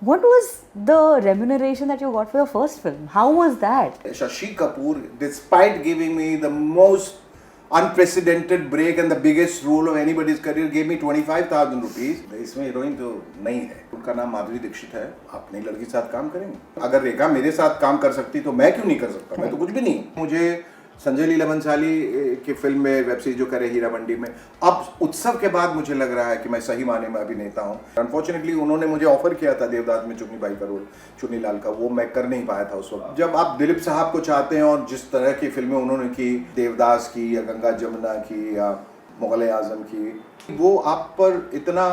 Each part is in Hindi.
What was the remuneration that you got for your first film? How was that? Shashi Kapoor, despite giving me the most unprecedented break and the biggest role of anybody's career, gave me 25,000 rupees. इसमें हीरोइन तो नहीं है, उनका नाम माधुरी दीक्षित है। अपनी लड़की के साथ काम करेंगे। अगर रेखा मेरे साथ काम कर सकती तो मैं क्यों नहीं कर सकता? मैं तो कुछ भी नहीं। मुझे संजय लीला बंसाली की फिल्म में वेब सीरीज जो करे हीरा मंडी में, अब उत्सव के बाद मुझे लग रहा है कि मैं सही माने में अभिनेता हूँ। अनफॉर्चुनेटली उन्होंने मुझे ऑफर किया था देवदास में चुन्नी बाई का रोल, चुन्नी लाल का, वो मैं कर नहीं पाया था उस वक्त। जब आप दिलीप साहब को चाहते हैं और जिस तरह की फिल्में उन्होंने की, देवदास की या गंगा जमुना की या मुगल आजम की, वो आप पर इतना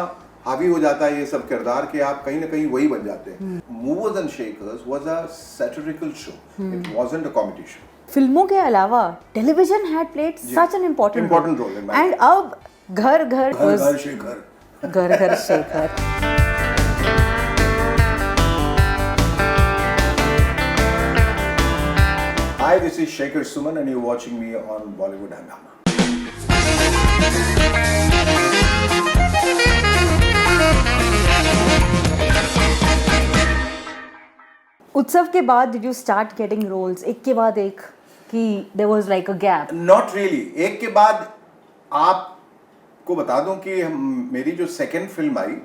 हावी हो जाता है ये सब किरदार कि आप कहीं ना कहीं वही बन जाते हैं। Movers and shakers was a satirical show, it wasn't a comedy show. फिल्मों के अलावा television had played such an important role and अब घर घर घर शेखर, घर घर Shekhar. Hi, this is Shekhar Suman and you're watching me on Bollywood Hangama. उत्सव के बाद did you start getting roles एक के बाद एक कि there was like a gap? Not really. एक के बाद आपको बता दूं कि मेरी जो सेकंड फिल्म आई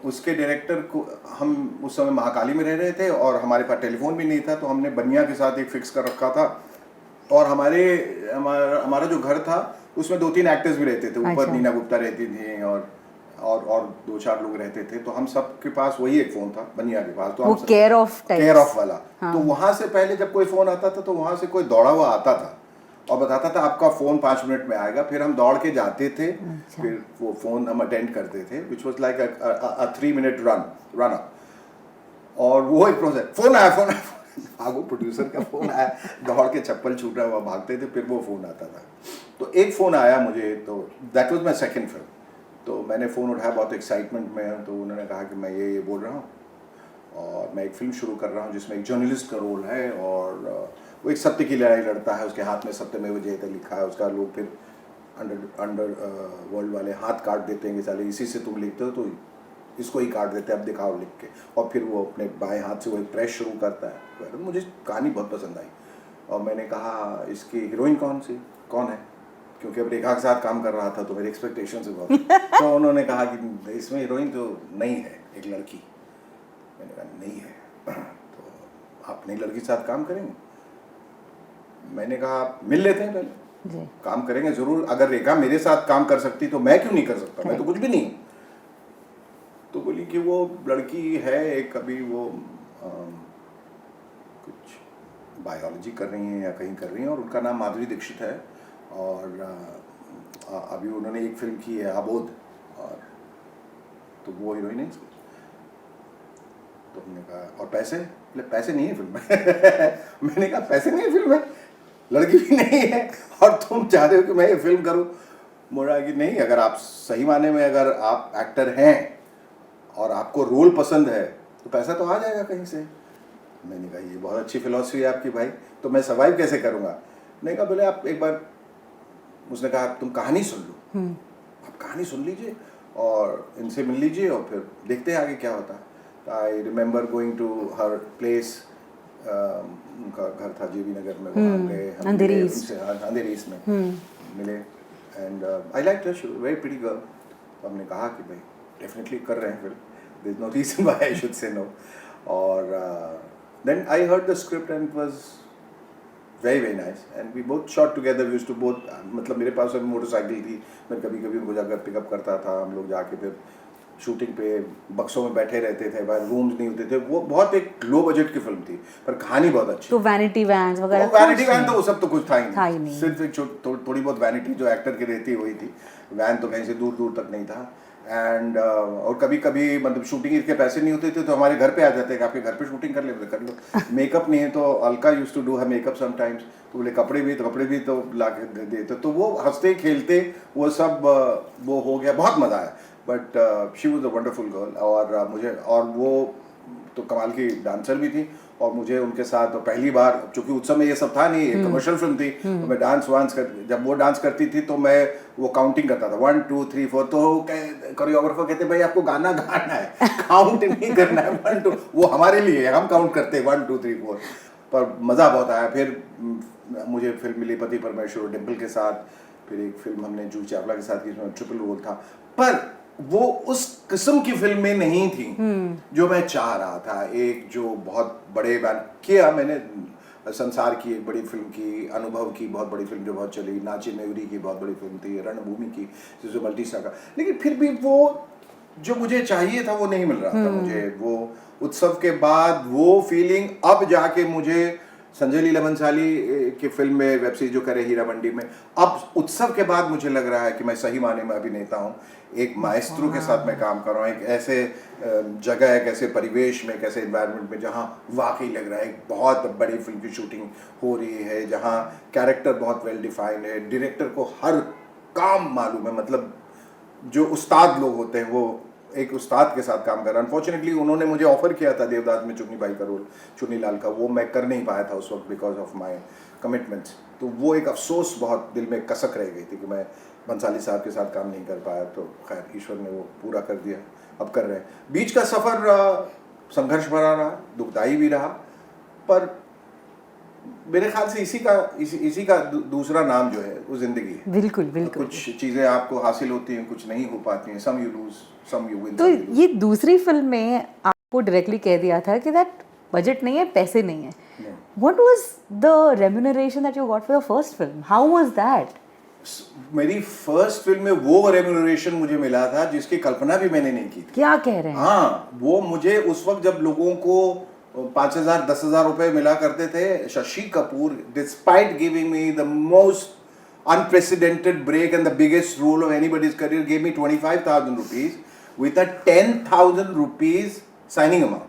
उसके डायरेक्टर को, हम उस समय महाकाली में रह रहे थे और हमारे पास टेलीफोन भी नहीं था, तो हमने बनिया के साथ एक फिक्स कर रखा था और हमारा जो घर था उसमें 2-3 एक्टर्स भी रहते थे। ऊपर नीना गुप्ता रहती थी और 2-4 लोग रहते थे, तो हम सब के पास वही एक फोन था बनिया के पास। तो वो केयर ऑफ वाला। हाँ। तो वहां से पहले जब कोई फोन आता था तो वहां से कोई दौड़ा हुआ आता था और बताता था आपका फोन 5 मिनट में आएगा। फिर हम दौड़ के जाते थे। अच्छा। फिर वो फोन हम अटेंड करते थे, which was like a 3 minute run up. और वो एक प्रोसेस, फोन आया भागो, प्रोड्यूसर का फोन आया, दौड़ के चप्पल छूटा हुआ भागते थे, फिर वो फोन आता था। तो एक फोन आया मुझे, तो that was my second film. तो मैंने फ़ोन उठाया बहुत एक्साइटमेंट में, तो उन्होंने कहा कि मैं ये बोल रहा हूँ और मैं एक फ़िल्म शुरू कर रहा हूँ जिसमें एक जर्नलिस्ट का रोल है और वो एक सत्य की लड़ाई लड़ता है, उसके हाथ में सत्यमेव जयते लिखा है, उसका लोग फिर अंडर वर्ल्ड वाले हाथ काट देते हैं कि साले इसी से तुम लिखते हो तो इसको ही काट देते हैं, अब दिखाओ लिख के। और फिर वो अपने बाएं हाथ से वो एक प्रेस शुरू करता है। तो मुझे कहानी बहुत पसंद आई और मैंने कहा इसकी हीरोइन कौन है, क्योंकि अब रेखा के साथ काम कर रहा था तो मेरी एक्सपेक्टेशन से बहुत। तो उन्होंने कहा कि इसमें हीरोइन तो नहीं है, एक लड़की। मैंने कहा नहीं है तो आप नई लड़की के साथ काम करेंगे? मैंने कहा मिल लेते हैं पहले, काम करेंगे जरूर। अगर रेखा मेरे साथ काम कर सकती तो मैं क्यों नहीं कर सकता? मैं तो कुछ भी नहीं। तो बोली कि वो लड़की है एक, अभी वो कुछ बायोलॉजी कर रही है या कहीं कर रही है और उनका नाम माधुरी दीक्षित है और अभी उन्होंने एक फिल्म की है अबोध, और तो वो हीरोइन है इसकी। तो हमने कहा और पैसे नहीं है फिल्म में। मैंने कहा पैसे नहीं है फिल्म में, लड़की भी नहीं है और तुम चाह रहे हो कि मैं ये फिल्म करूं? बोला कि नहीं, अगर आप सही माने में अगर आप एक्टर हैं और आपको रोल पसंद है तो पैसा तो आ जाएगा कहीं से। मैंने कहा ये बहुत अच्छी फिलॉसफी है आपकी भाई, तो मैं सर्वाइव कैसे करूँगा? मैंने कहा बोले आप एक बार, उसने कहा तुम कहानी सुन लो, आप कहानी सुन लीजिए और इनसे मिल लीजिए और फिर देखते हैं आगे क्या होता है। I remember going to her place, उनका घर था JB नगर में, वहाँ गए अंधेरी में मिले and I like her, very pretty girl. तो हमने कहा कि भाई डेफिनेटली कर रहे हैं फिर, there is no reason why I should say no. और then I heard the script and इट वाज very nice and we both shot together. We used to both, मतलब मेरे पास अभी मोटरसाइकिल थी, मैं कभी उनको जाकर पिकअप करता था, हम लोग जाके फिर शूटिंग पे बक्सों में बैठे रहते थे, बाहर रूम्स नहीं होते थे। वो बहुत एक लो बजट की फिल्म थी पर कहानी बहुत अच्छी। तो वैनिटी वैन वगैरह, वैनिटी वैन तो वो सब तो कुछ था ही नहीं। सिर्फ एक थोड़ी बहुत वैनिटी जो एक्टर की रहती है वही थी, वैन तो कहीं से दूर तक नहीं था। एंड और कभी मतलब शूटिंग के पैसे नहीं होते थे तो हमारे घर पे आ जाते हैं कि आपके घर पे शूटिंग कर ले, कर लो। मेकअप नहीं है तो Alka used to do her makeup sometimes, तो बोले कपड़े भी तो ला के देते। तो वो हंसते खेलते वो सब वो हो गया, बहुत मज़ा आया। But she was a wonderful girl और मुझे, और वो तो कमाल की डांसर भी थी, और मुझे उनके साथ पहली बार, चूंकि उत्सव में ये सब था नहीं, एक कमर्शियल फिल्म थी, तो मैं डांस वांस कर, जब वो डांस करती थी तो मैं वो काउंटिंग करता था 1 2 3 4, तो कोरियोग्राफर कहते भाई आपको गाना गाना है, काउंट नहीं करना है 1 2, वो हमारे लिए हम काउंट करते 1 2 3 4, पर मज़ा बहुत आया। फिर मुझे फिल्म मिली पति परमेश्वर डिम्पल के साथ, फिर एक फिल्म हमने जूही चावला के साथ की जिसमें ट्रिपल रोल था, पर वो उस किस्म की फिल्म में नहीं थी जो मैं चाह रहा था। एक जो बहुत बड़े बैन किया मैंने, संसार की एक बड़ी फिल्म की, अनुभव की बहुत बड़ी फिल्म जो बहुत चली, नाची मयूरी की बहुत बड़ी फिल्म थी, रणभूमि की जो मल्टी स्टार का, लेकिन फिर भी वो जो मुझे चाहिए था वो नहीं मिल रहा था मुझे। वो उत्सव के बाद वो फीलिंग अब जाके मुझे संजय लीला भंसाली की फिल्म में, वेब सीरीज जो करे हीरा मंडी में, अब उत्सव के बाद मुझे लग रहा है कि मैं सही माने में अभिनेता हूँ। एक माएस्ट्रो के साथ मैं काम कर रहा हूँ, एक ऐसे जगह, एक ऐसे परिवेश में, एक ऐसे इन्वायरमेंट में जहाँ वाकई लग रहा है एक बहुत बड़ी फिल्म की शूटिंग हो रही है, जहाँ कैरेक्टर बहुत वेल डिफाइंड है, डायरेक्टर को हर काम मालूम है, मतलब जो उस्ताद लोग होते हैं वो एक उस्ताद के साथ काम कर रहा है। अनफॉर्चुनेटली उन्होंने मुझे ऑफर किया था देवदास में चुन्नी बाई का रोल, चुन्नी लाल का, वो मैं कर नहीं पाया था उस वक्त बिकॉज ऑफ माई कमिटमेंट्स। तो वो एक अफसोस बहुत दिल में कसक रह गई थी कि मैं बंसाली साहब के साथ काम नहीं कर पाया। तो खैर ईश्वर ने वो पूरा कर दिया, अब कर रहे हैं। बीच का सफ़र संघर्ष भरा रहा, दुखदाई भी रहा, पर मेरे ख्याल से इसी का दूसरा नाम जो है वो जिंदगी है। बिल्कुल बिल्कुल। कुछ चीज़ें आपको हासिल होती हैं, कुछ नहीं हो पाती हैं, some you lose, some you win. तो ये दूसरी फिल्म में आपको डायरेक्टली कह दिया था कि दैट बजट नहीं है, पैसे नहीं है। What was the remuneration that you got for the first film? How was that? मेरी फर्स्ट फिल्म में वो रेम्यूनरेशन मुझे मिला था जिसकी कल्पना भी मैंने नहीं की थी। क्या कह रहे हैं? हाँ, वो मुझे उस वक्त जब लोगों को 5,000 10,000 रुपए मिला करते थे, Shashi Kapoor, despite giving me the most unprecedented break and the biggest role of anybody's career, gave me 25,000 rupees with a 10,000 rupees signing amount.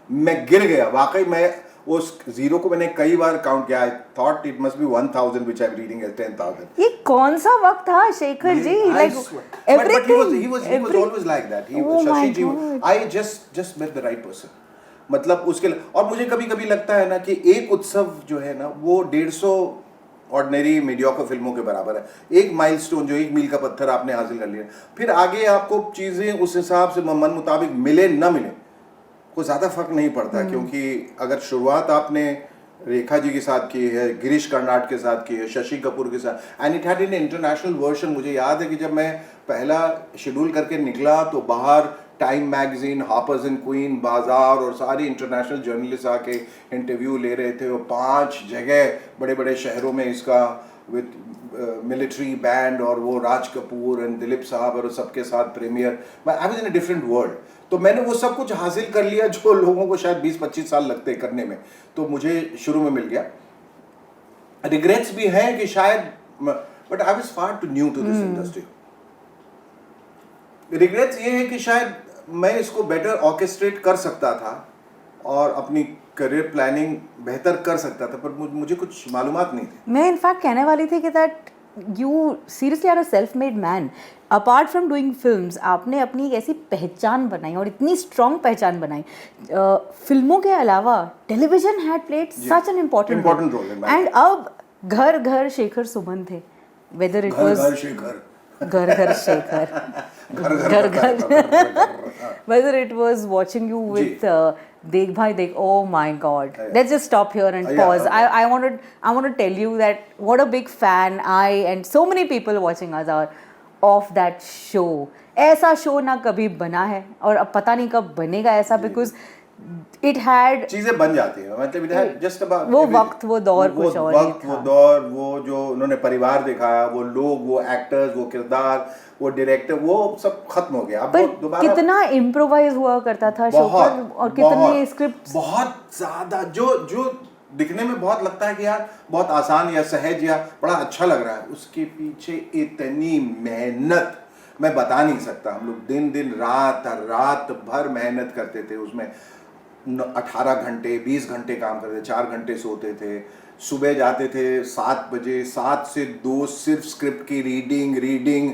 मैं गिर गया वाकई। मैं उस जीरो को मैंने कई बार काउंट किया। I thought it must be 1,000 which I'm reading as 10,000. ये कौन सा वक्त था Shekhar ji? Like everything. But he was always like that. Shashi ji, I just met the right person. मतलब उसके, और मुझे कभी कभी लगता है ना कि एक उत्सव जो है ना वो 150 ऑर्डिनरी मीडियोकर फिल्मों के बराबर है। एक माइलस्टोन जो एक मील का पत्थर आपने हासिल कर लिया, फिर आगे आपको चीज़ें उस हिसाब से मन मुताबिक मिले न मिले कोई ज़्यादा फर्क नहीं पड़ता, क्योंकि अगर शुरुआत आपने रेखा जी के साथ की है, गिरीश कर्नाड के साथ की है, शशि कपूर के साथ, and it had in international version. मुझे याद है कि जब मैं पहला शेड्यूल करके निकला तो बाहर time magazine, Harper's and queen, बाजार और सारी इंटरनेशनल जर्नलिस्ट आके इंटरव्यू ले रहे थे। वो 5 जगह बड़े बड़े शहरों में इसका विद मिलिट्री बैंड, और वो राज कपूर एंड दिलीप साहब और सबके साथ premiere. I was in a different world. तो मैंने वो सब कुछ हासिल कर लिया जो लोगों को शायद 20-25 साल लगते करने में, तो मुझे शुरू में मिल गया। रिग्रेट्स भी हैं कि शायद, but I was far too new to this industry. Regrets ये है कि शायद मैं इसको बेटर ऑर्केस्ट्रेट कर सकता था और अपनी करियर प्लानिंग बेहतर कर सकता था, पर मुझे कुछ मालूमात नहीं थी। मैं इनफैक्ट कहने वाली थी कि that you seriously are a self made man. Apart from doing films, आपने अपनी एक ऐसी पहचान बनाई और इतनी स्ट्रॉन्ग पहचान बनाई। फिल्मों के अलावा television had played such an important role, and अब घर घर शेखर सुमन थे। वेदर इट वाज शेखर, घर घर शेखर, घर घर, whether it was watching you with Dekh Bhai Dekh, oh my God. Let's just stop here and pause. Okay. I want to tell you that what a big fan I and so many people watching us are of that show. ऐसा शो ना कभी बना है और अब पता नहीं कब बनेगा ऐसा, because it had चीजें बन जाती है, मतलब it had just about वो वक्त, वो दौर कुछ और ही था। वो दौर, वो जो उन्होंने परिवार दिखाया, वो लोग, वो एक्टर्स, वो किरदार, वो डायरेक्टर, वो सब खत्म हो गया। अब पर दोबारा कितना इम्प्रोवाइज हुआ करता था शो पर, और कितने स्क्रिप्ट बहुत ज्यादा जो दिखने में बहुत लगता है कि यार बहुत आसान या सहज या बड़ा अच्छा लग रहा है, उसके पीछे इतनी मेहनत मैं बता नहीं सकता। हम लोग दिन रात भर मेहनत करते थे उसमें। 18 घंटे 20 घंटे काम करते थे, 4 घंटे सोते थे, सुबह जाते थे 7 बजे, 7 से 2 सिर्फ स्क्रिप्ट की रीडिंग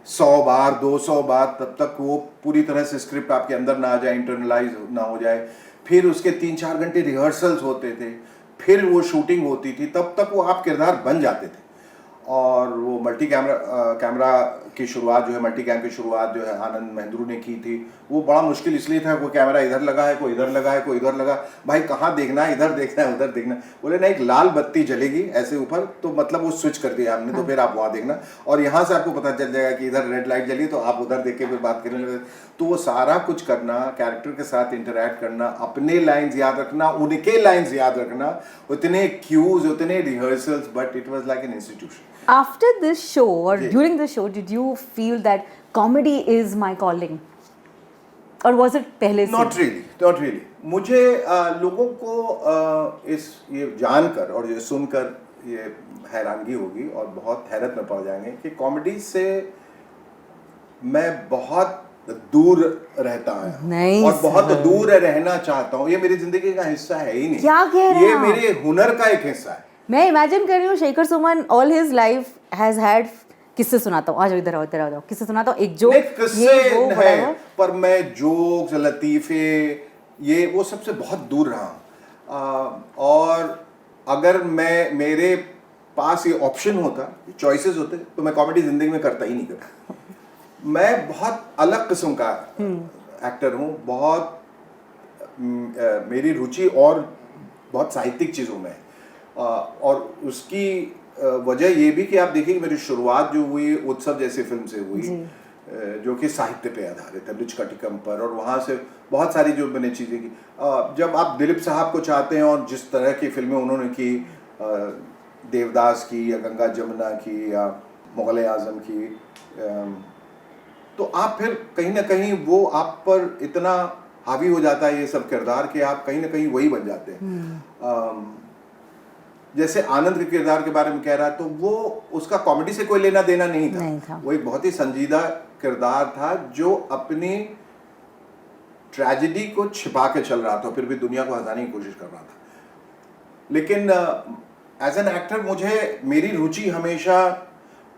100 बार 200 बार, तब तक वो पूरी तरह से स्क्रिप्ट आपके अंदर ना आ जाए, इंटरनलाइज ना हो जाए। फिर उसके 3-4 घंटे रिहर्सल्स होते थे, फिर वो शूटिंग होती थी, तब तक वो आप किरदार बन जाते थे। और वो मल्टी कैमरा की शुरुआत जो है, मल्टी कैम की शुरुआत जो है आनंद महेंद्रू ने की थी। वो बड़ा मुश्किल इसलिए था, कोई कैमरा इधर लगा है, कोई इधर लगा है, कोई इधर लगा, भाई कहाँ देखना है, इधर देखना है, उधर देखना है। बोले ना, एक लाल बत्ती जलेगी ऐसे ऊपर, तो मतलब वो स्विच कर दिया हमने, तो फिर आप वहाँ देखना, और यहाँ से आपको पता चल जाएगा कि इधर रेड लाइट जली, तो आप उधर देख के फिर बात करने लगे। तो वो सारा कुछ करना, कैरेक्टर के साथ इंटरेक्ट करना, अपने लाइन्स याद रखना, उनके लाइन्स याद रखना, उतने क्यूज, उतने rehearsals, but it was like an institution. After this show or जी. during the show, did you feel that comedy is my calling? Or was it पहले से? Not really. मुझे लोगों को ये जानकर और ये सुनकर ये हैरानगी होगी और बहुत हैरत में पड़ जाएंगे कि कॉमेडी से मैं बहुत दूर रहता हूँ। नहीं और बहुत सर। दूर रहना चाहता हूँ। ये मेरी जिंदगी का हिस्सा है ही नहीं। क्या कह रहे हैं ये आप? मेरे हुनर का एक हिस्सा है। मैं इमेजिन कर रही हूँ Shekhar Suman all his life has had, किससे सुनाता हूँ, आ जाओ इधर आओ, किससे सुनाता हूँ, एक जोक, किससे है, पर मैं जोक्स, लतीफे, ये वो सबसे बहुत दूर रहा हूँ। और अगर मेरे पास ये ऑप्शन होता, चॉइसेस होते, तो मैं कॉमेडी जिंदगी में करता ही नहीं करता। मैं बहुत अलग किस्म का एक्टर हूँ, बहुत मेरी रुचि और बहुत साहित्यिक चीज़ों में है। और उसकी वजह ये भी कि आप देखिए कि मेरी शुरुआत जो हुई उत्सव जैसी फिल्म से हुई, जो कि साहित्य पे आधारित है, ब्रिजकटिकम पर, और वहाँ से बहुत सारी जो मैंने चीज़ें की। जब आप दिलीप साहब को चाहते हैं और जिस तरह की फिल्में उन्होंने की, देवदास की या गंगा जमुना की या मुगल आजम की, तो आप फिर कहीं ना कहीं वो आप पर इतना हावी हो जाता है ये सब किरदार कि आप कहीं ना कहीं वही बन जाते हैं। जैसे आनंद के किरदार के बारे में कह रहा, तो वो उसका कॉमेडी से कोई लेना देना नहीं था। वो एक बहुत ही संजीदा किरदार था जो अपनी ट्रेजेडी को छिपा के चल रहा था, फिर भी दुनिया को हंसाने की कोशिश कर रहा था। लेकिन एज एन एक्टर मुझे मेरी रुचि हमेशा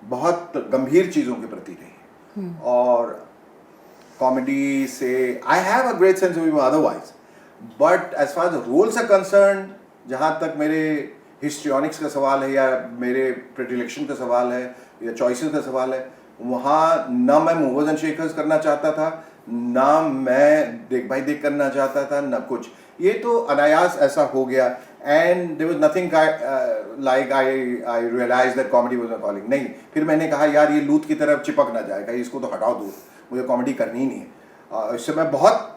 बहुत गंभीर चीज़ों के प्रति रही, और कॉमेडी से I have a great sense of humour otherwise, but as far as roles are concern, जहाँ तक मेरे हिस्ट्रियोनिक्स का सवाल है या मेरे प्रेडिलेक्शन का सवाल है या चॉइसेस का सवाल है, वहाँ ना मैं मूवर्स एंड शेकर्स करना चाहता था, ना मैं देख भाई देख करना चाहता था, ना कुछ। ये तो अनायास ऐसा हो गया, and there was nothing like I realise that comedy was my calling. नहीं, फिर मैंने कहा यार ये लूत की तरफ चिपक ना जाएगा, इसको तो हटाओ दूर, मुझे कॉमेडी करनी ही नहीं है। इससे मैं बहुत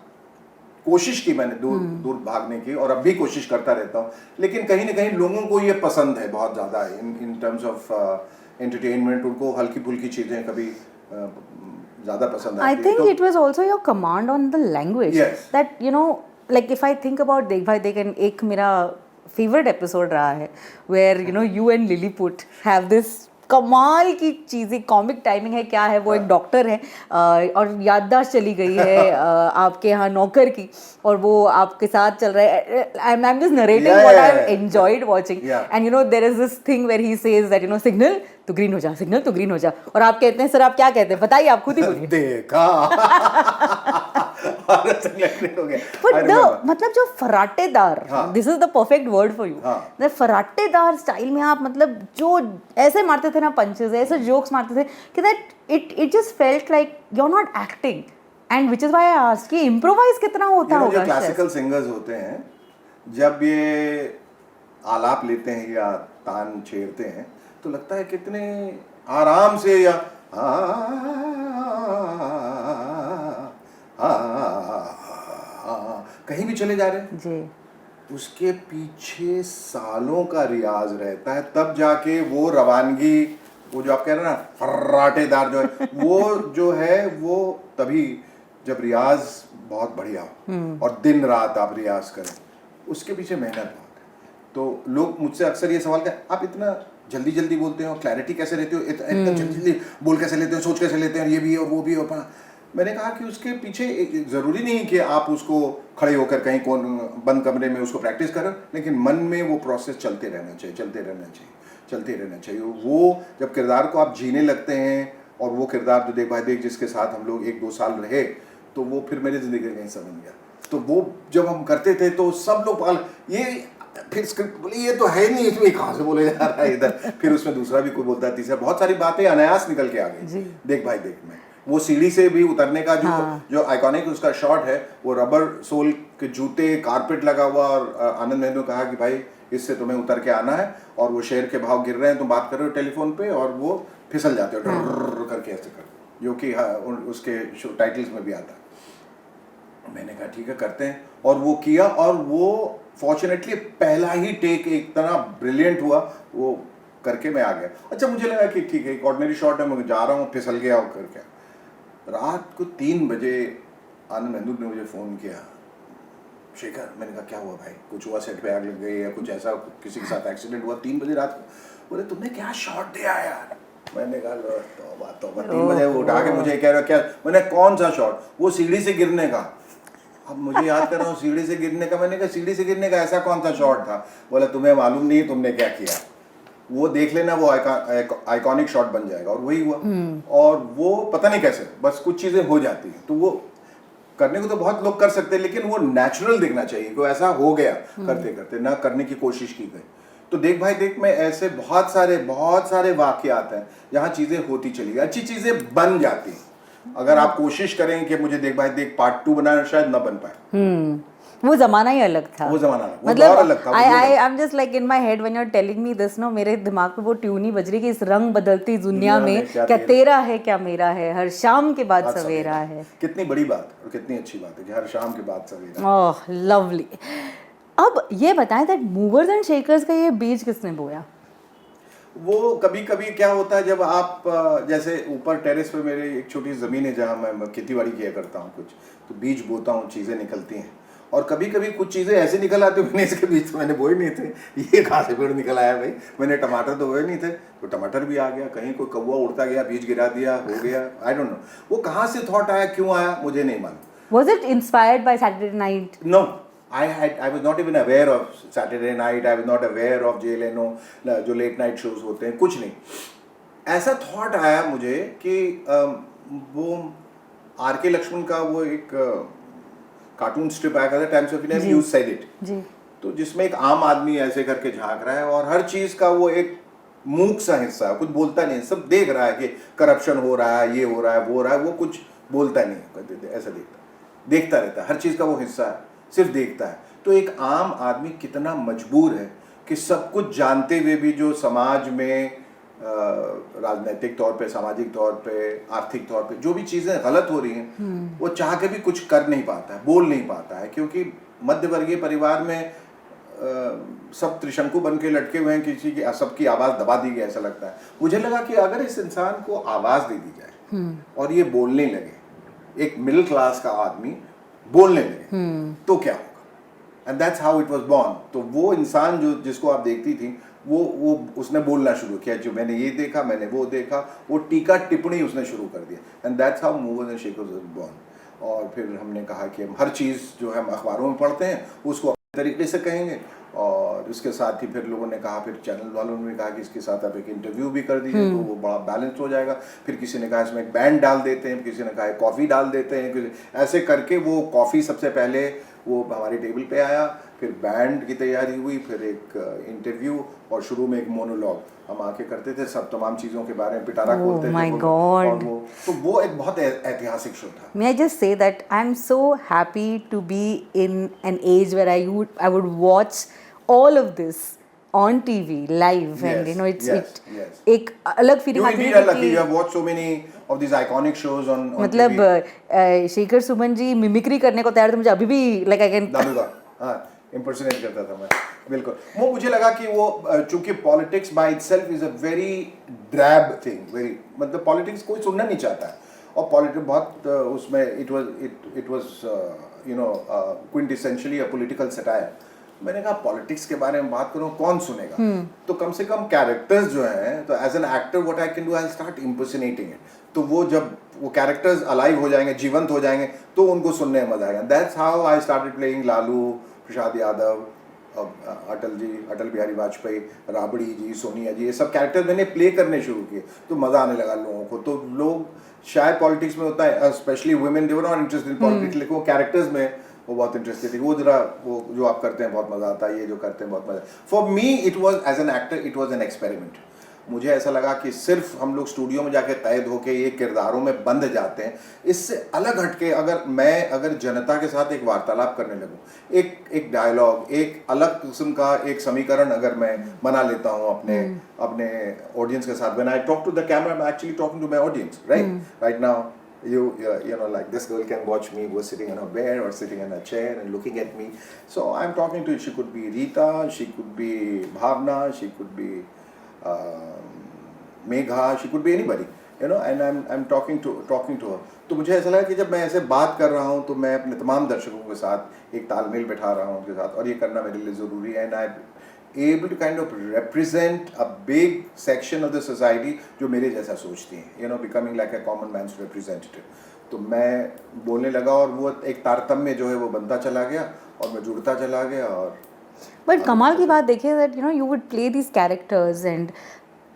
कोशिश की, मैंने दूर भागने की, और अब भी कोशिश करता रहता हूँ, लेकिन कहीं ना कहीं लोगों को ये पसंद है बहुत ज़्यादा इन टर्म्स ऑफ एंटरटेनमेंट। उनको हल्की फुल्की चीज़ें कभी ज़्यादा पसंद आती I think it was also your command on the language. Yes. That, you know, like if I think about देख भाई देख, एक मेरा favorite episode रहा है where you know you and Lilliput have this कमाल की चीज़ें, कॉमिक टाइमिंग है, क्या है वो, एक डॉक्टर है और याददाश्त चली गई है आपके यहाँ नौकर की, और वो आपके साथ चल रहा है। I am just narrating what I have enjoyed watching, and you know there is this thing where he says that you know signal तो ग्रीन हो जा, सिग्नल तो ग्रीन हो जा, और आप कहते हैं सर आप क्या कहते हैं बताइए, आप खुद ही बोलिए। देखा But the मतलब जो फराटेदार, this is the perfect word for you, the फराटेदार स्टाइल में आप मतलब जो ऐसे मारते थे ना पंचेस, ऐसे जोक्स मारते थे कि that it just felt like you're not acting, and which is why I asked कि improvise कितना होता होगा। जो क्लासिकल सिंगर्स होते हैं जब ये आलाप लेते हैं या तान छेड़ते हैं तो लगता है कितने आराम से, या कहीं भी चले जा रहे हैं जी। उसके पीछे सालों का रियाज रहता है, तब जाके वो रवानगी, वो जो आप कह रहे हैं ना फर्राटेदार जो है वो जो है वो तभी जब रियाज बहुत बढ़िया हो और दिन रात आप रियाज करें, उसके पीछे मेहनत बहुत है। तो लोग मुझसे अक्सर ये सवाल करते, आप इतना जल्दी जल्दी बोलते हो, क्लैरिटी कैसे रहते हो, इतना जल्दी बोल कैसे लेते हो, सोच कैसे लेते हैं, ये भी और वो भी और मैंने कहा कि उसके पीछे ज़रूरी नहीं कि आप उसको खड़े होकर कहीं कौन बंद कमरे में उसको प्रैक्टिस करें, लेकिन मन में वो प्रोसेस चलते रहना चाहिए, चलते रहना चाहिए। वो जब किरदार को आप जीने लगते हैं, और वो किरदार जो देख भाई देख जिसके साथ हम लोग 1-2 साल रहे, तो वो फिर मेरी ज़िंदगी का हिस्सा बन गया। तो वो जब हम करते थे तो सब लोग पागल, ये फिर स्क्रिप्ट बोले ये तो है नहीं, इसमें कहाँ से बोले जा रहा है इधर, फिर उसमें दूसरा भी कोई बोलता है, तीसरा, बहुत सारी बातें अनायास निकल के आ गई। देख भाई देख में वो सीढ़ी से भी उतरने का जो आइकॉनिक उसका शॉट है, वो रबर सोल के जूते, कारपेट लगा हुआ, और आनंद ने कहा कि भाई इससे तुम्हें उतर के आना है, और वो शेयर के भाव गिर रहे हैं, तुम बात कर रहे हो टेलीफोन पे और वो फिसल जाते हो डर करके ऐसे कर, जो कि उसके टाइटल्स में भी आता है। मैंने कहा ठीक है करते हैं, और वो किया, और वो फॉर्चुनेटली पहला ही टेक एक तरह ब्रिलियंट हुआ, वो करके मैं आ गया। अच्छा मुझे लगा कि ठीक है एक ऑर्डिनरी शॉट है, मैं जा रहा हूँ, फिसल गया और करके। रात को 3 बजे आनंद मेहंदू ने मुझे फ़ोन किया, शेखर, मैंने कहा क्या हुआ भाई, कुछ हुआ, सेट पे आग लग गई या कुछ ऐसा, किसी के साथ एक्सीडेंट हुआ? 3 बजे रात को। बोले तुमने क्या शॉट दिया यार? मैंने कहा तौबा 3 बजे उठा के मुझे कह रहा क्या? मैंने कौन सा शॉट? वो सीढ़ी से गिरने का। अब मुझे याद कर रहा हूँ सीढ़ी से गिरने का। मैंने कहा सीढ़ी से गिरने का ऐसा कौन सा शॉट था? बोला तुम्हें मालूम नहीं तुमने क्या किया, वो देख लेना, वो आइकॉनिक शॉट बन जाएगा। और वही हुआ। और वो पता नहीं कैसे, बस कुछ चीजें हो जाती हैं, तो वो करने को तो बहुत लोग कर सकते हैं, लेकिन वो नेचुरल दिखना चाहिए, कोई ऐसा हो गया करते करते, ना करने की कोशिश की गई। तो देख भाई देख में ऐसे बहुत सारे वाकयात हैं जहाँ चीजें होती चली गई, अच्छी चीजें बन जाती हैं। अगर आप कोशिश करें कि मुझे देख भाई देख पार्ट 2 बनाना, शायद ना बन पाए। वो जमाना ही अलग था, वो जमाना मतलब अलग था। I am just like in my head when you are telling me this, no, मेरे दिमाग में वो ट्यून ही बज रही कि इस रंग बदलती दुनिया में क्या तेरा है क्या मेरा है, हर शाम के बाद सवेरा है। कितनी बड़ी बात और कितनी अच्छी बात है कि हर शाम के बाद सवेरा। ओह लवली। अब ये बताएं दैट मूवर्स एंड शेकर्स का ये बीज किसने बोया? वो कभी कभी क्या होता है, जब आप जैसे ऊपर टेरेस पे मेरे एक छोटी ज़मीन है जहाँ मैं खेती बाड़ी किया करता हूँ कुछ, तो बीज बोता हूँ, चीज़ें निकलती हैं, और कभी कभी कुछ चीज़ें ऐसे निकल आती मैंने इसके बीज तो मैंने बोए नहीं थे, ये कहाँ से पेड़ निकल आया भाई, मैंने टमाटर तो बोए नहीं थे, तो टमाटर भी आ गया, कहीं कोई कौवा उड़ता गया, बीज गिरा दिया, हो गया, आई डोंट नो वो कहाँ से थॉट आया, क्यों आया, मुझे नहीं मालूम। Was it inspired by Saturday Night? No. I was not even aware of Saturday Night. I was not aware of Jay Leno, जो लेट नाइट शोज होते हैं, कुछ नहीं। ऐसा थॉट आया मुझे कि वो आर.के. लक्ष्मण का वो एक कार्टून स्ट्रिप आया था, times of India, you said it, तो जिसमें एक आम आदमी ऐसे करके झांक रहा है और हर चीज का वो एक मूक सा हिस्सा है, कुछ बोलता नहीं, सब देख रहा है कि करप्शन हो रहा है, ये हो रहा है, वो हो रहा है, वो कुछ बोलता नहीं, ऐसा देखता रहता है, हर चीज का वो हिस्सा है, सिर्फ देखता है। तो एक आम आदमी कितना मजबूर है कि सब कुछ जानते हुए भी जो समाज में राजनीतिक तौर पे, सामाजिक तौर पे, आर्थिक तौर पे जो भी चीज़ें गलत हो रही हैं, वो चाह के भी कुछ कर नहीं पाता है, बोल नहीं पाता है, क्योंकि मध्यवर्गीय परिवार में सब त्रिशंकु बन के लटके हुए हैं, किसी की सबकी आवाज़ दबा दी गई, ऐसा लगता है। मुझे लगा कि अगर इस इंसान को आवाज़ दे दी जाए और ये बोलने लगे, एक मिडिल क्लास का आदमी बोलने लगे, तो क्या होगा। And that's how it was born. तो वो इंसान जो जिसको आप देखती थी, वो उसने बोलना शुरू किया, जो मैंने ये देखा, मैंने वो देखा, वो टीका टिप्पणी उसने शुरू कर दिया। And that's how movers and shakers was born. और फिर हमने कहा कि हम हर चीज़ जो हम अखबारों में पढ़ते हैं उसको अपने तरीके से कहेंगे, और इसके साथ ही फिर लोगों ने कहा, फिर चैनल वालों ने कहा कि इसके साथ आप एक इंटरव्यू भी कर दीजिए, तो वो बड़ा बैलेंस हो जाएगा। फिर किसी ने कहा इसमें एक बैंड डाल देते हैं, किसी ने कहा कॉफ़ी डाल देते हैं, ऐसे करके वो कॉफ़ी सबसे पहले वो हमारी टेबल पे आया, फिर बैंड की तैयारी हुई, फिर एक इंटरव्यू, और शुरू में एक मोनोलॉग हम आके करते थे, सब तमाम चीज़ों के बारे में पिटारा खोलते थे। माय गॉड, वो एक बहुत ऐतिहासिक शो था। May I just say that I'm so happy to be in an age where I would watch all of this on TV live, and you know it's एक अलग फीलिंग आती है कि you have watched so many of these iconic shows on मतलब शेखर सुमन जी मिमिक्री करने को तैयार थे, मुझे अभी भी like I can इम्पर्सनेट करता था मैं, बिल्कुल। वो मुझे लगा कि वो चूंकि politics by itself is a very drab thing, very, मतलब पॉलिटिक्स कोई सुनना नहीं चाहता है, और पॉलिटिक्स बहुत उसमें it was you know quintessentially a political satire. मैंने कहा पॉलिटिक्स के बारे में बात करूं, कौन सुनेगा? तो कम से कम कैरेक्टर्स जो हैं, तो as an actor what I can do, I start impersonating it. तो वो जब वो कैरेक्टर्स अलाइव हो जाएंगे, जीवंत हो जाएंगे, तो उनको सुनने में मजा आएगा। That's how I started playing Lalu, Prasad Yadav, Atal ji, Atal Bihari Vajpayee, Rabri ji, Sonia ji, ये सब कैरेक्टर मैंने प्ले करने शुरू किए, तो मज़ा आने लगा लोगों को। तो लोग शायद पॉलिटिक्स में होता है, specially women, they were not interested in politics, लेकिन वो कैरेक्टर्स में वो बहुत इंटरेस्टेड थी, वो जरा वो जो आप करते हैं बहुत मज़ा आता है, ये जो करते हैं बहुत मज़ा। For me it was as an actor it was an experiment. मुझे ऐसा लगा कि सिर्फ हम लोग स्टूडियो में जाके कैद होके ये किरदारों में बंद जाते हैं, इससे अलग हटके अगर जनता के साथ एक वार्तालाप करने लगूं, एक डायलॉग, एक अलग किस्म का एक समीकरण अगर मैं बना लेता हूं अपने ऑडियंस के साथ, when I talk to the camera I am actually talking to my audience, right now you know, like this girl can watch me was sitting on a bed or sitting in a chair and looking at me, so I'm talking to, she could be Rita, she could be Bhavna, she could be Megha, she could be anybody, you know, and I'm talking to her. तो मुझे ऐसा लगा कि जब मैं ऐसे बात कर रहा हूँ तो मैं अपने तमाम दर्शकों के साथ एक तालमेल बैठा रहा हूँ उनके साथ, और ये करना मेरे लिए ज़रूरी है, and I'm able to kind of represent a big section of the society जो मेरे जैसा सोचती हैं, you know, becoming like a common man's representative. तो मैं बोलने लगा और वो एक तारतम्य जो है वो बनता चला गया और मैं जुड़ता चला गया। और बट कमाल की बात देखिए that you know you would play these characters and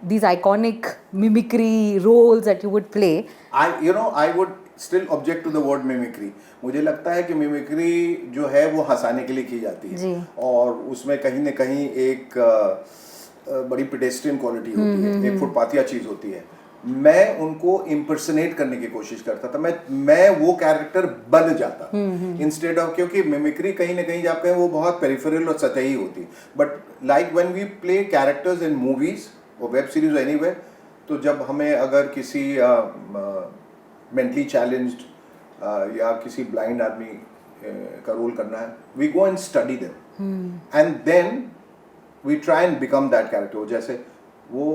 these iconic mimicry roles that you would play. I would still object to the word mimicry. मुझे लगता है कि मिमिक्री जो है वो हंसाने के लिए की जाती है और उसमें कहीं न कहीं एक बड़ी पेडेस्ट्रियन क्वालिटी होती है, एक फुटपाथिया चीज़ होती है। मैं उनको इम्पर्सनेट करने की कोशिश करता था, मैं वो कैरेक्टर बन जाता इंस्टेड ऑफ, क्योंकि मिमिक्री कहीं ना कहीं आप कहें वो बहुत पेरिफेरल और सतही होती, but like when we play characters in movies और वेब सीरीज एनीवेयर, तो जब हमें अगर किसी मेंटली चैलेंज्ड या किसी ब्लाइंड आदमी का रोल करना है, we go and study them and then we try and become that character. जैसे वो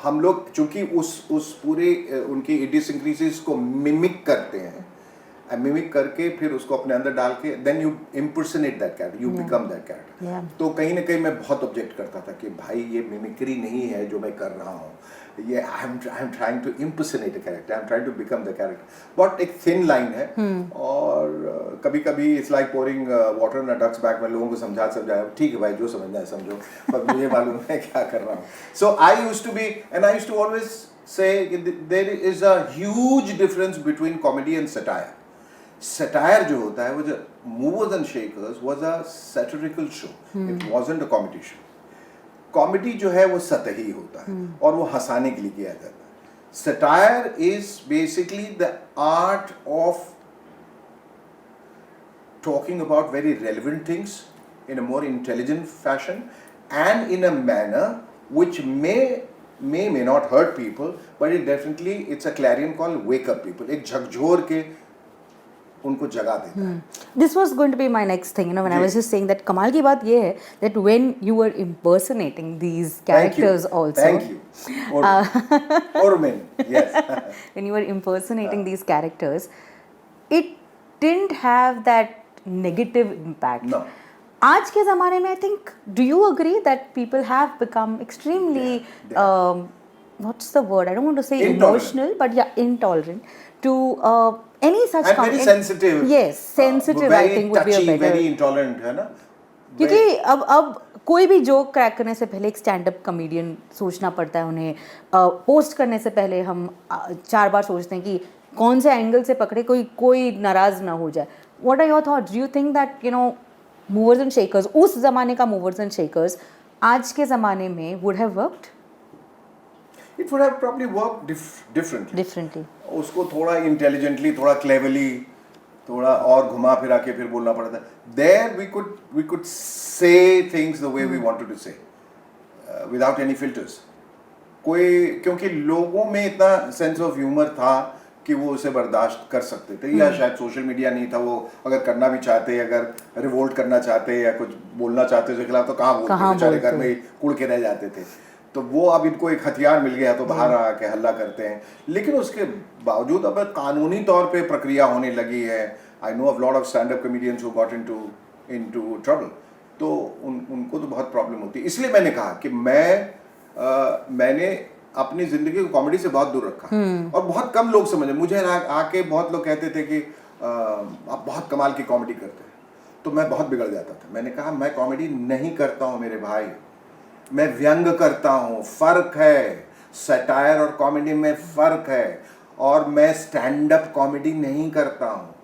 हम लोग चूंकि उस पूरे उनकी इडियोसिंक्रेसीज को मिमिक करते हैं, मिमिक करके फिर उसको अपने अंदर डाल के then you impersonate that character, you become that character. तो कहीं ना कहीं मैं बहुत ऑब्जेक्ट करता था कि भाई ये मिमिक्री नहीं है जो मैं कर रहा हूँ, ये I am trying to impersonate a character, I am trying to become the character. बहुत एक थिन लाइन है और कभी कभी it's like pouring water in a duck's bag. मैं लोगों को समझाया ठीक है भाई जो समझना है समझो, पर मुझे मालूम है क्या कर रहा हूँ। So I used to be and I used to always say there is a huge difference between comedy and satire. Satire जो होता है वो जो movers and shakers was a satirical show, it wasn't a comedy show. Comedy जो है वो सतही होता है और वो हंसाने के लिए किया जाता है। Satire is basically the art of talking about very relevant things in a more intelligent fashion and in a manner which may not hurt people, but it definitely it's a clarion call, wake up people, एक झकझोर के उनको जगा देता है। This was going to be my next thing, you know, when I was just saying that कमाल की बात ये है that when you were impersonating these characters also, thank you, or men, yes, when you were impersonating these characters, it didn't have that negative impact. No. आज के ज़माने में I think, do you agree that people have become extremely, what's the word? I don't want to say emotional, but yeah, intolerant to any such and very sensitive. Yes, sensitive. I think would be a better. Very intolerant है ना? क्योंकि अब कोई भी जोक क्रैक करने से पहले एक स्टैंड अप कॉमेडियन सोचना पड़ता है उन्हें, पोस्ट करने से पहले हम 4 बार सोचते हैं कि कौन से एंगल से पकड़े कोई नाराज ना हो जाए। What are your thoughts? Do you think that, you know, movers and shakers, उस जमाने का मूवर्स एंड शेकर्स आज के ज़माने में would have worked? It would have probably worked differently. उसको थोड़ा intelligently, थोड़ा cleverly, थोड़ा और घुमा फिरा के फिर बोलना पड़ता है। There we could say things the way we wanted to say, without any filters. क्योंकि लोगों में इतना sense of humor था कि वो उसे बर्दाश्त कर सकते थे, या शायद सोशल मीडिया नहीं था, वो अगर करना भी चाहते, अगर रिवोल्ट करना चाहते या कुछ बोलना चाहते उसके खिलाफ तो कहाँ बोलते, बेचारे घर में ही कुड़ के रह जाते थे। तो वो अब इनको एक हथियार मिल गया तो बाहर आके हल्ला करते हैं, लेकिन उसके बावजूद अब कानूनी तौर पे प्रक्रिया होने लगी है। I know of lot of stand up comedians who got into trouble, तो उनको तो बहुत प्रॉब्लम होती है। इसलिए मैंने कहा कि मैंने अपनी जिंदगी को कॉमेडी से बहुत दूर रखा और बहुत कम लोग समझे। मुझे आके बहुत लोग कहते थे कि आप बहुत कमाल की कॉमेडी करते हैं, तो मैं बहुत बिगड़ जाता था। मैंने कहा मैं कॉमेडी नहीं करता हूँ मेरे भाई, मैं व्यंग करता हूँ। फर्क है, सटायर और कॉमेडी में फर्क है, और मैं स्टैंड अप कॉमेडी नहीं करता हूँ।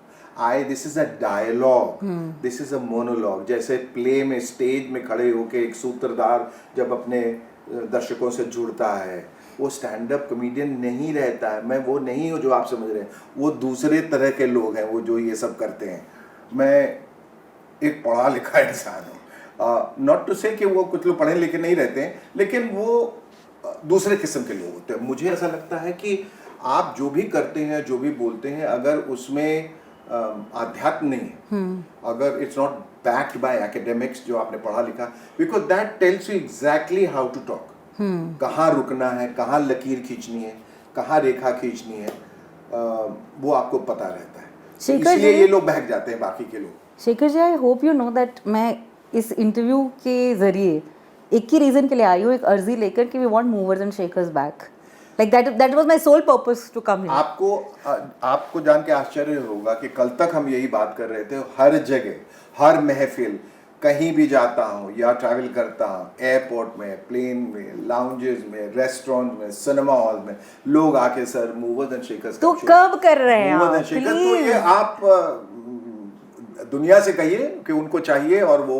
This is a dialogue, this is a monologue. जैसे प्ले में स्टेज में खड़े होके एक सूत्रधार जब अपने दर्शकों से जुड़ता है, वो स्टैंड अप कॉमेडियन नहीं रहता है। मैं वो नहीं हूँ जो आप समझ रहे हैं, वो दूसरे तरह के लोग हैं वो जो ये सब करते हैं। मैं एक पढ़ा लिखा इंसान हूँ, नॉट टू से कि वो कुछ लोग पढ़े लिखे नहीं रहते हैं, लेकिन वो दूसरे किस्म के लोग होते हैं। मुझे ऐसा लगता है कि आप जो भी करते हैं, जो भी बोलते हैं, अगर उसमें आध्यात्म नहीं है, अगर it's not backed by academics जो आपने पढ़ा लिखा, because that tells you exactly how to talk, कहाँ रुकना है, कहाँ लकीर खींचनी है, कहाँ रेखा खींचनी है, वो आपको पता रहता है। इसलिए ये लोग बहक जाते हैं बाकी के लोग। Shekhar ji, I hope you know that मैं इस इंटरव्यू के जरिए एक ही रीजन के लिए आई हूँ, एक अर्जी लेकर कि we want movers and shakers back. Like that was my sole purpose to come here. आपको जान के आश्चर्य होगा कि कल तक हम यही बात कर रहे थे। हर जगह, हर महफिल, कहीं भी जाता हूँ या ट्रैवल करता हूँ, एयरपोर्ट में, प्लेन में, लाउंजेस में, रेस्टोरेंट में, सिनेमा हॉल में, लोग आके सर मूवर्स एंड शेकर्स तो कब कर रहे हैं मूवर्स एंड शेकर्स? तो ये आप दुनिया से कहिए कि उनको चाहिए और वो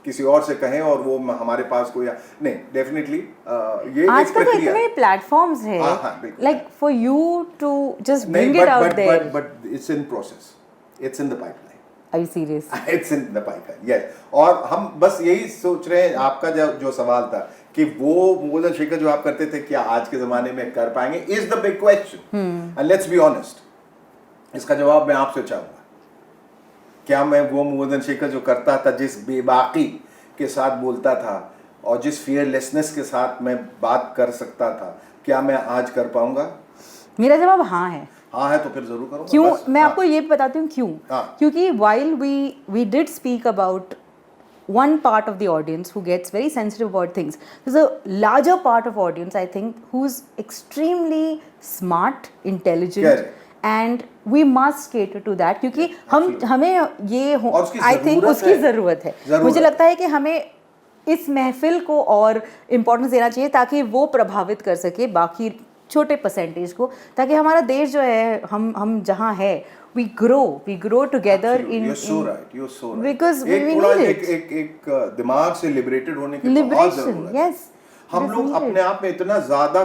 किसी और से कहें और वो हमारे पास कोई नहीं। डेफिनेटली ये आजकल तो इतने प्लेटफॉर्म्स है, like for you to just bring it out there, but it's in process, it's in the pipeline. Are you serious? It's in the pipeline, yes. और हम बस यही सोच रहे हैं, आपका जो सवाल था कि वो मूवर्स एंड शेकर्स जो आप करते थे, क्या आज के जमाने में कर पाएंगे, is the big question. And let's be honest, इसका जवाब मैं आपसे चाहूंगा। क्या मैं वो मूवर्स एंड शेकर्स जो करता था, जिस बेबाकी के साथ बोलता था और जिस फियरलेसनेस के साथ मैं बात कर सकता था, क्या मैं आज कर पाऊंगा? मेरा जवाब हाँ है। हाँ है तो फिर जरूर करूँगा। क्यों? मैं आपको ये बताती हूँ क्यों। क्योंकि while we did speak about one part of the audience who gets very sensitive about things, there's a larger part of audience, I think, who's extremely smart, intelligent, and we must cater to that, क्योंकि हमें ये I think उसकी ज़रूरत है। मुझे लगता है कि हमें इस महफिल को और इम्पोर्टेंस देना चाहिए ताकि वो प्रभावित कर सके बाकी छोटे परसेंटेज को, ताकि हमारा देश जो है, हम जहाँ है, we grow together in you're so right because we need it। एक दिमाग से लिबरेटेड होने की बहुत जरूरत है। yes, हम लोग अपने आप में इतना ज्यादा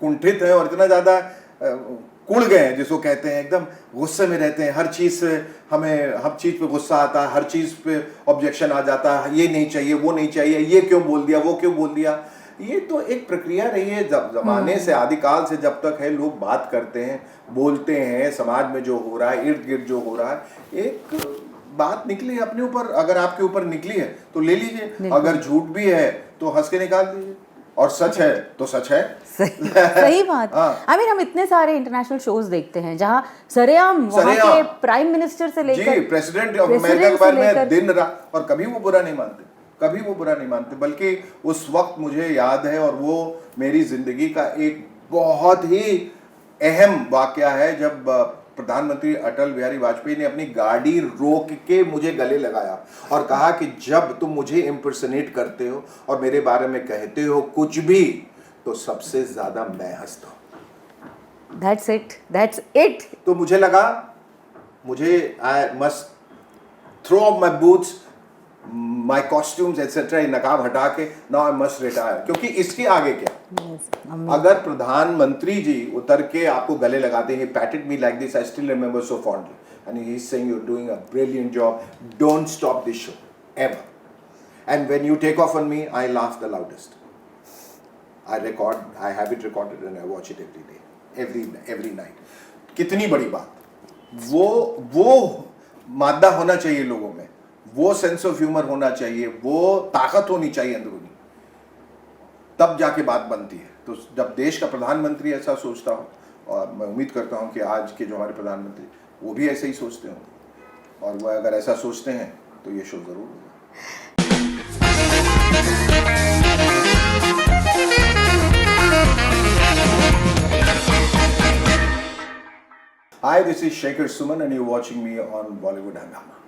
कुंठित हैं और इतना ज्यादा कुड़ गए हैं, जिसको कहते हैं एकदम गुस्से में रहते हैं। हर चीज से हर चीज पे गुस्सा आता है, हर चीज पे ऑब्जेक्शन आ जाता है, ये नहीं चाहिए, वो नहीं चाहिए, ये क्यों बोल दिया, वो क्यों बोल दिया। ये तो एक प्रक्रिया रही है जमाने से, आदिकाल से, जब तक है लोग बात करते हैं, बोलते हैं, समाज में जो हो रहा है, इर्द गिर्द जो हो रहा है, एक बात निकली अपने ऊपर। अगर आपके ऊपर निकली है तो ले लीजिए, अगर झूठ भी है तो हंस के निकाल दीजिए, और सच है तो सच है। सही बात। आई मीन हम इतने सारे इंटरनेशनल शोज देखते हैं जहाँ सरेआम वहाँ के प्राइम मिनिस्टर से लेकर प्रेसिडेंट ऑफ अमेरिका के बारे में दिन रात, और कभी वो बुरा नहीं मानते, कभी वो बुरा नहीं मानते। बल्कि उस वक्त मुझे याद है, और वो मेरी जिंदगी का एक बहुत ही अहम वाकया है, जब प्रधानमंत्री अटल बिहारी वाजपेयी ने अपनी गाड़ी रोक के मुझे गले लगाया और कहा कि जब तुम मुझे इम्पर्सनेट करते हो और मेरे बारे में कहते हो कुछ भी, तो सबसे ज्यादा मैं हंसता हूं। That's it। तो मुझे लगा, I must throw off my boots, my costumes etcetera, नकाब हटा के नाउ आई मस्ट रिटायर। क्योंकि इसके आगे क्या, अगर प्रधानमंत्री जी उतर के आपको गले लगाते हैं, patted me like this, I still remember so fondly, and he is saying you are doing a brilliant job, don't stop this show ever, and when you take off on me, I laugh the loudest. I have it recorded and I watch it every day, every night. कितनी बड़ी बात, वो मादा होना चाहिए लोगों में, वो सेंस ऑफ ह्यूमर होना चाहिए, वो ताकत होनी चाहिए अंदरूनी, तब जाके बात बनती है। तो जब देश का प्रधानमंत्री ऐसा सोचता हो, और मैं उम्मीद करता हूँ कि आज के जो हमारे प्रधानमंत्री वो भी ऐसे ही सोचते होंगे, और वो अगर ऐसा सोचते हैं तो ये शो जरूर होगा। Hi, this is Shekhar Suman and you're watching me on Bollywood Hangama.